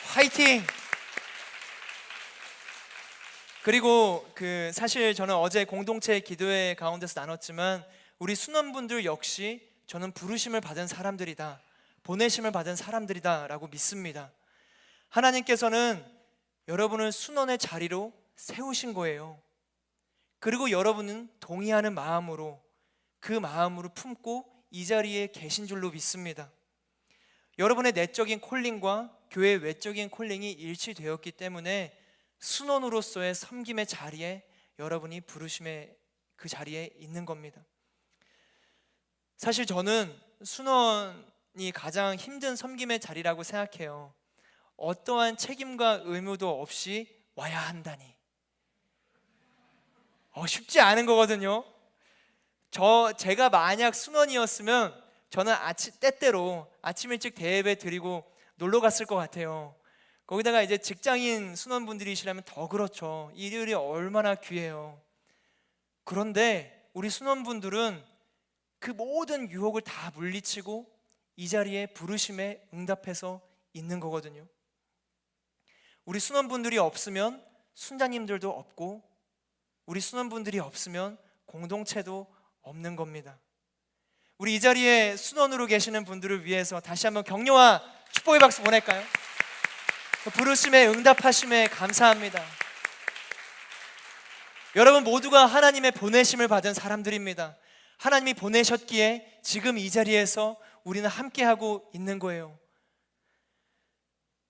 화이팅! 그리고 사실 저는 어제 공동체 기도회 가운데서 나눴지만 우리 순원분들 역시 저는 부르심을 받은 사람들이다, 보내심을 받은 사람들이다 라고 믿습니다. 하나님께서는 여러분을 순원의 자리로 세우신 거예요. 그리고 여러분은 동의하는 마음으로 그 마음으로 품고 이 자리에 계신 줄로 믿습니다. 여러분의 내적인 콜링과 교회의 외적인 콜링이 일치되었기 때문에 순원으로서의 섬김의 자리에 여러분이 부르심의 그 자리에 있는 겁니다. 사실 저는 순원이 가장 힘든 섬김의 자리라고 생각해요. 어떠한 책임과 의무도 없이 와야 한다니 쉽지 않은 거거든요. 제가 만약 순원이었으면 저는 때때로 아침 일찍 대예배 드리고 놀러 갔을 것 같아요. 거기다가 이제 직장인 순원분들이시라면 더 그렇죠. 일요일이 얼마나 귀해요. 그런데 우리 순원분들은 그 모든 유혹을 다 물리치고 이 자리에 부르심에 응답해서 있는 거거든요. 우리 순원분들이 없으면 순자님들도 없고 우리 순원분들이 없으면 공동체도 없는 겁니다. 우리 이 자리에 순원으로 계시는 분들을 위해서 다시 한번 격려와 축복의 박수 보낼까요? 부르심에 응답하심에 감사합니다. 여러분 모두가 하나님의 보내심을 받은 사람들입니다. 하나님이 보내셨기에 지금 이 자리에서 우리는 함께하고 있는 거예요.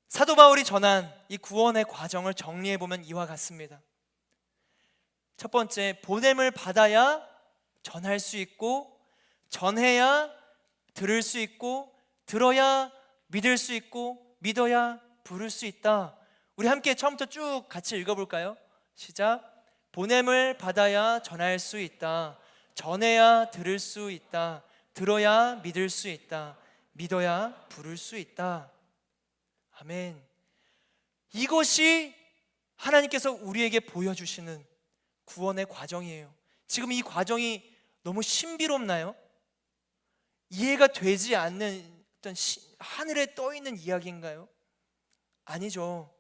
사도 바울이 전한 이 구원의 과정을 정리해보면 이와 같습니다. 첫 번째, 보냄을 받아야 전할 수 있고, 전해야 들을 수 있고, 들어야 믿을 수 있고, 믿어야 부를 수 있다. 우리 함께 처음부터 쭉 같이 읽어볼까요? 시작. 보냄을 받아야 전할 수 있다. 전해야 들을 수 있다. 들어야 믿을 수 있다. 믿어야 부를 수 있다. 아멘. 이것이 하나님께서 우리에게 보여주시는 구원의 과정이에요. 지금 이 과정이 너무 신비롭나요? 이해가 되지 않는 어떤 하늘에 떠 있는 이야기인가요? 아니죠.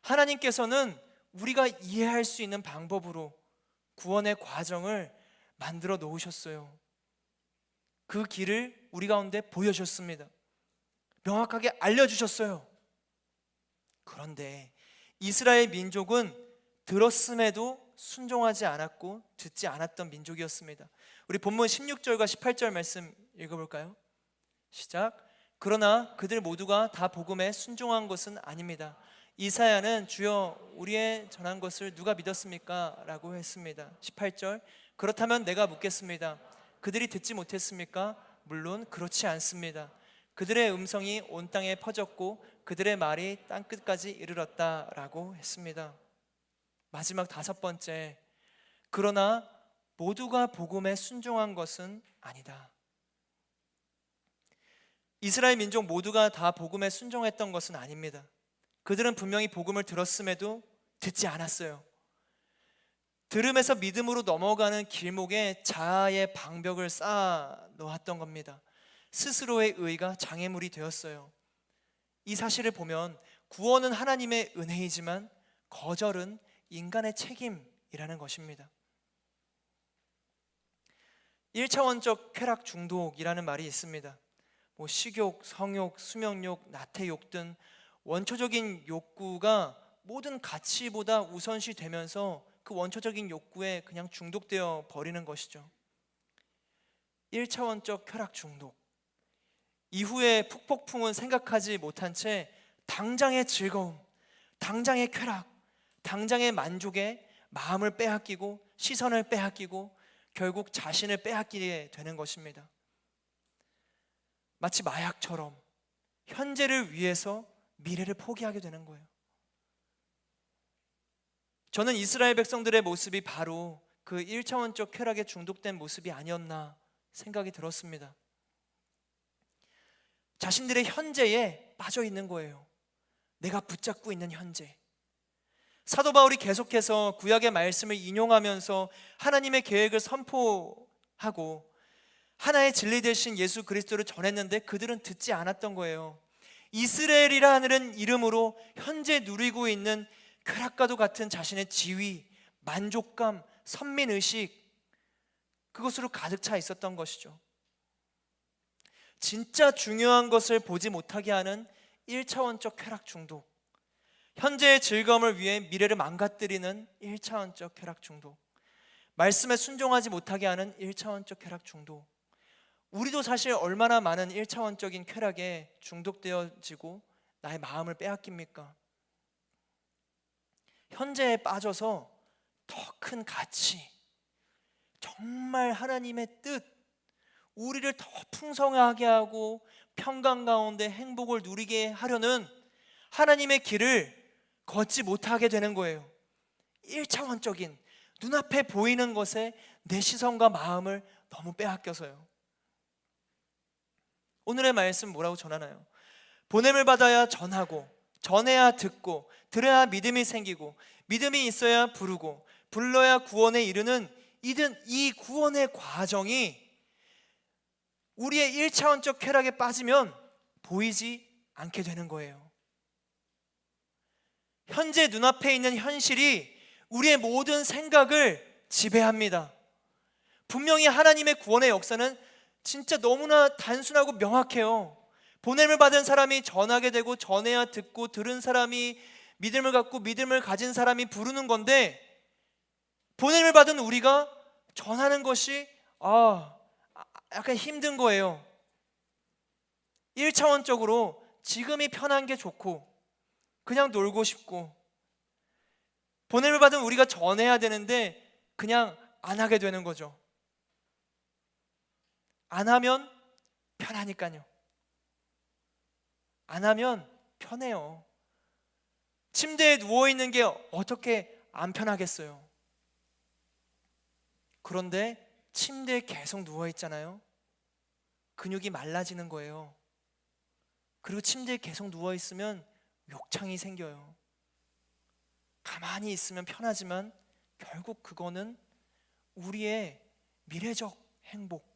하나님께서는 우리가 이해할 수 있는 방법으로 구원의 과정을 만들어 놓으셨어요. 그 길을 우리 가운데 보여주셨습니다. 명확하게 알려주셨어요. 그런데 이스라엘 민족은 들었음에도 순종하지 않았고 듣지 않았던 민족이었습니다. 우리 본문 16절과 18절 말씀 읽어볼까요? 시작. 그러나 그들 모두가 다 복음에 순종한 것은 아닙니다. 이사야는 주여 우리의 전한 것을 누가 믿었습니까? 라고 했습니다. 18절. 그렇다면 내가 묻겠습니다. 그들이 듣지 못했습니까? 물론 그렇지 않습니다. 그들의 음성이 온 땅에 퍼졌고 그들의 말이 땅끝까지 이르렀다 라고 했습니다. 마지막 5번째. 그러나 모두가 복음에 순종한 것은 아니다. 이스라엘 민족 모두가 다 복음에 순종했던 것은 아닙니다. 그들은 분명히 복음을 들었음에도 듣지 않았어요. 들음에서 믿음으로 넘어가는 길목에 자아의 방벽을 쌓아 놓았던 겁니다. 스스로의 의가 장애물이 되었어요. 이 사실을 보면 구원은 하나님의 은혜이지만 거절은 인간의 책임이라는 것입니다. 1차원적 쾌락 중독이라는 말이 있습니다. 식욕, 성욕, 수명욕, 나태욕 등 원초적인 욕구가 모든 가치보다 우선시 되면서 그 원초적인 욕구에 그냥 중독되어 버리는 것이죠. 1차원적 쾌락 중독. 이후의 푹폭풍은 생각하지 못한 채 당장의 즐거움, 당장의 쾌락, 당장의 만족에 마음을 빼앗기고 시선을 빼앗기고 결국 자신을 빼앗기게 되는 것입니다. 마치 마약처럼 현재를 위해서 미래를 포기하게 되는 거예요. 저는 이스라엘 백성들의 모습이 바로 그 1차원적 쾌락에 중독된 모습이 아니었나 생각이 들었습니다. 자신들의 현재에 빠져 있는 거예요. 내가 붙잡고 있는 현재. 사도 바울이 계속해서 구약의 말씀을 인용하면서 하나님의 계획을 선포하고 하나의 진리 되신 예수 그리스도를 전했는데 그들은 듣지 않았던 거예요. 이스라엘이라 하는 이름으로 현재 누리고 있는 쾌락과도 같은 자신의 지위, 만족감, 선민의식, 그것으로 가득 차 있었던 것이죠. 진짜 중요한 것을 보지 못하게 하는 1차원적 쾌락 중독, 현재의 즐거움을 위해 미래를 망가뜨리는 1차원적 쾌락 중독, 말씀에 순종하지 못하게 하는 1차원적 쾌락 중독. 우리도 사실 얼마나 많은 1차원적인 쾌락에 중독되어지고 나의 마음을 빼앗깁니까? 현재에 빠져서 더 큰 가치, 정말 하나님의 뜻, 우리를 더 풍성하게 하고 평강 가운데 행복을 누리게 하려는 하나님의 길을 걷지 못하게 되는 거예요. 1차원적인 눈앞에 보이는 것에 내 시선과 마음을 너무 빼앗겨서요. 오늘의 말씀 뭐라고 전하나요? 보냄을 받아야 전하고, 전해야 듣고, 들어야 믿음이 생기고, 믿음이 있어야 부르고, 불러야 구원에 이르는 이 구원의 과정이 우리의 1차원적 쾌락에 빠지면 보이지 않게 되는 거예요. 현재 눈앞에 있는 현실이 우리의 모든 생각을 지배합니다. 분명히 하나님의 구원의 역사는 진짜 너무나 단순하고 명확해요. 보냄을 받은 사람이 전하게 되고 전해야 듣고 들은 사람이 믿음을 갖고 믿음을 가진 사람이 부르는 건데, 보냄을 받은 우리가 전하는 것이 약간 힘든 거예요. 1차원적으로 지금이 편한 게 좋고 그냥 놀고 싶고, 보냄을 받은 우리가 전해야 되는데 그냥 안 하게 되는 거죠. 안 하면 편하니까요. 안 하면 편해요. 침대에 누워있는 게 어떻게 안 편하겠어요? 그런데 침대에 계속 누워있잖아요. 근육이 말라지는 거예요. 그리고 침대에 계속 누워있으면 욕창이 생겨요. 가만히 있으면 편하지만 결국 그거는 우리의 미래적 행복,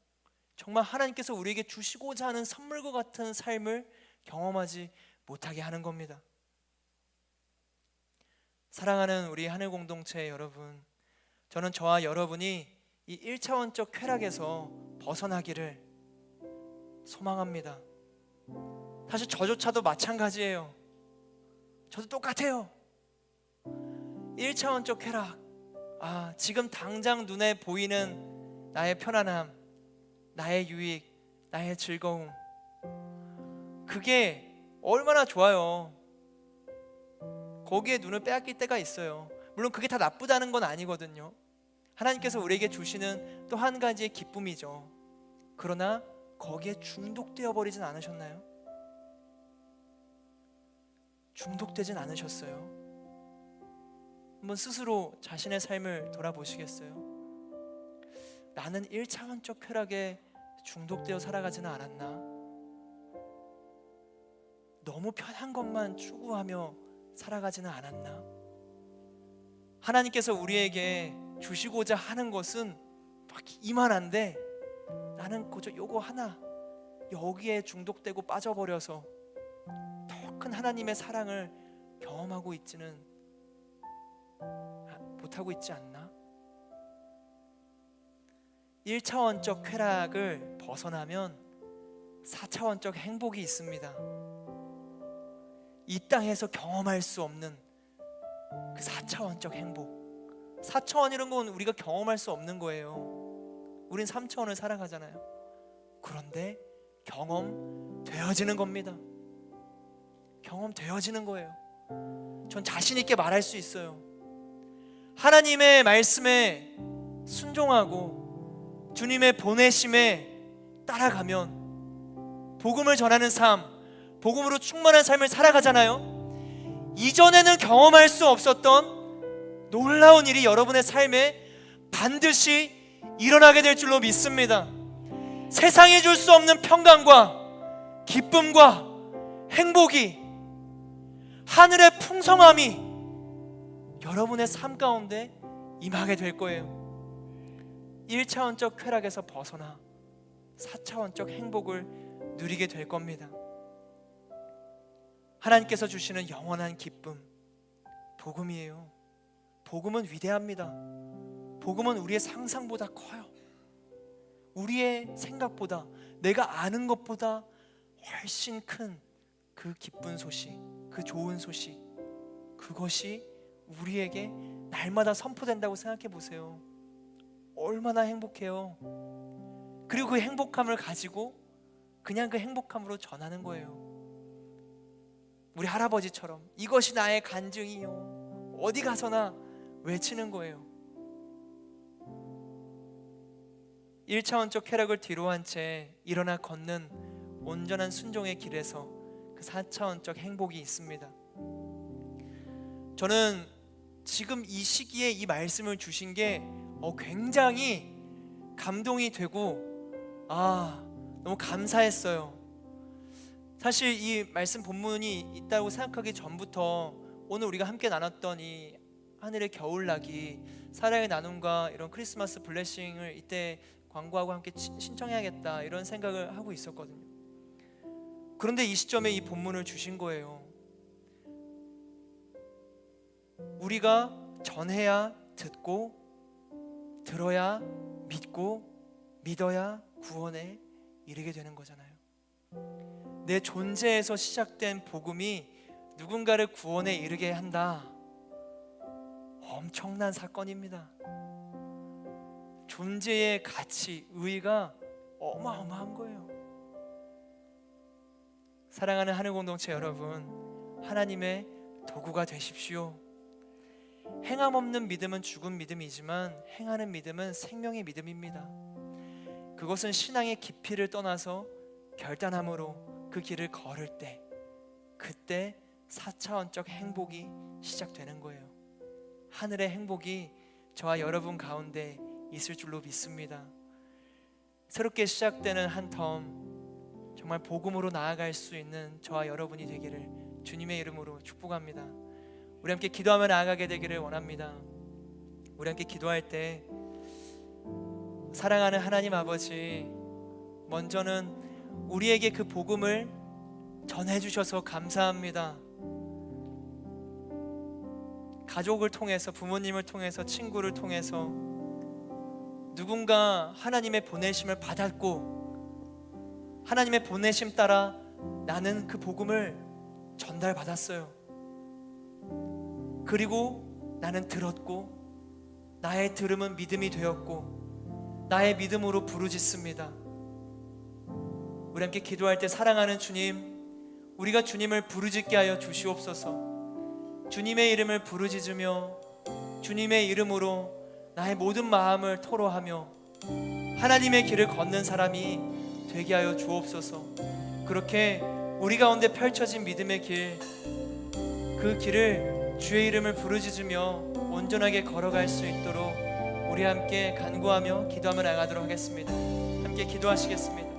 정말 하나님께서 우리에게 주시고자 하는 선물과 같은 삶을 경험하지 못하게 하는 겁니다. 사랑하는 우리 하늘 공동체 여러분, 저는 저와 여러분이 이 1차원적 쾌락에서 벗어나기를 소망합니다. 사실 저조차도 마찬가지예요. 저도 똑같아요. 1차원적 쾌락, 지금 당장 눈에 보이는 나의 편안함, 나의 유익, 나의 즐거움, 그게 얼마나 좋아요. 거기에 눈을 빼앗길 때가 있어요. 물론 그게 다 나쁘다는 건 아니거든요. 하나님께서 우리에게 주시는 또 한 가지의 기쁨이죠. 그러나 거기에 중독되어 버리진 않으셨나요? 중독되진 않으셨어요? 한번 스스로 자신의 삶을 돌아보시겠어요? 나는 1차원적 쾌락에 중독되어 살아가지는 않았나? 너무 편한 것만 추구하며 살아가지는 않았나? 하나님께서 우리에게 주시고자 하는 것은 막 이만한데 나는 그저 요거 하나, 여기에 중독되고 빠져버려서 더 큰 하나님의 사랑을 경험하고 있지는 못하고 있지 않나? 1차원적 쾌락을 벗어나면 4차원적 행복이 있습니다. 이 땅에서 경험할 수 없는 그 4차원적 행복. 4차원이란 건 우리가 경험할 수 없는 거예요. 우린 3차원을 살아가잖아요. 그런데 경험되어지는 겁니다. 경험되어지는 거예요. 전 자신 있게 말할 수 있어요. 하나님의 말씀에 순종하고 주님의 보내심에 따라가면 복음을 전하는 삶, 복음으로 충만한 삶을 살아가잖아요. 이전에는 경험할 수 없었던 놀라운 일이 여러분의 삶에 반드시 일어나게 될 줄로 믿습니다. 세상이 줄 수 없는 평강과 기쁨과 행복이, 하늘의 풍성함이 여러분의 삶 가운데 임하게 될 거예요. 1차원적 쾌락에서 벗어나 4차원적 행복을 누리게 될 겁니다. 하나님께서 주시는 영원한 기쁨, 복음이에요. 복음은 위대합니다. 복음은 우리의 상상보다 커요. 우리의 생각보다, 내가 아는 것보다 훨씬 큰 그 기쁜 소식, 그 좋은 소식, 그것이 우리에게 날마다 선포된다고 생각해 보세요. 얼마나 행복해요. 그리고 그 행복함을 가지고 그냥 그 행복함으로 전하는 거예요. 우리 할아버지처럼 이것이 나의 간증이요, 어디 가서나 외치는 거예요. 1차원적 쾌락을 뒤로한 채 일어나 걷는 온전한 순종의 길에서 그 4차원적 행복이 있습니다. 저는 지금 이 시기에 이 말씀을 주신 게 굉장히 감동이 되고 너무 감사했어요. 사실 이 말씀 본문이 있다고 생각하기 전부터 오늘 우리가 함께 나눴던 이 하늘의 겨울나기, 사랑의 나눔과 이런 크리스마스 블레싱을 이때 광고하고 함께 신청해야겠다, 이런 생각을 하고 있었거든요. 그런데 이 시점에 이 본문을 주신 거예요. 우리가 전해야 듣고, 들어야 믿고, 믿어야 구원에 이르게 되는 거잖아요. 내 존재에서 시작된 복음이 누군가를 구원에 이르게 한다. 엄청난 사건입니다. 존재의 가치, 의의가 어마어마한 거예요. 사랑하는 하늘 공동체 여러분, 하나님의 도구가 되십시오. 행함 없는 믿음은 죽은 믿음이지만 행하는 믿음은 생명의 믿음입니다. 그것은 신앙의 깊이를 떠나서 결단함으로 그 길을 걸을 때, 그때 4차원적 행복이 시작되는 거예요. 하늘의 행복이 저와 여러분 가운데 있을 줄로 믿습니다. 새롭게 시작되는 한 텀, 정말 복음으로 나아갈 수 있는 저와 여러분이 되기를 주님의 이름으로 축복합니다. 우리 함께 기도하며 나아가게 되기를 원합니다. 우리 함께 기도할 때 사랑하는 하나님 아버지, 먼저는 우리에게 그 복음을 전해주셔서 감사합니다. 가족을 통해서, 부모님을 통해서, 친구를 통해서 누군가 하나님의 보내심을 받았고 하나님의 보내심 따라 나는 그 복음을 전달받았어요. 그리고 나는 들었고 나의 들음은 믿음이 되었고 나의 믿음으로 부르짖습니다. 우리 함께 기도할 때 사랑하는 주님, 우리가 주님을 부르짖게 하여 주시옵소서. 주님의 이름을 부르짖으며 주님의 이름으로 나의 모든 마음을 토로하며 하나님의 길을 걷는 사람이 되게 하여 주옵소서. 그렇게 우리 가운데 펼쳐진 믿음의 길, 그 길을 주의 이름을 부르짖으며 온전하게 걸어갈 수 있도록 우리 함께 간구하며 기도하며 나가도록 하겠습니다. 함께 기도하시겠습니다.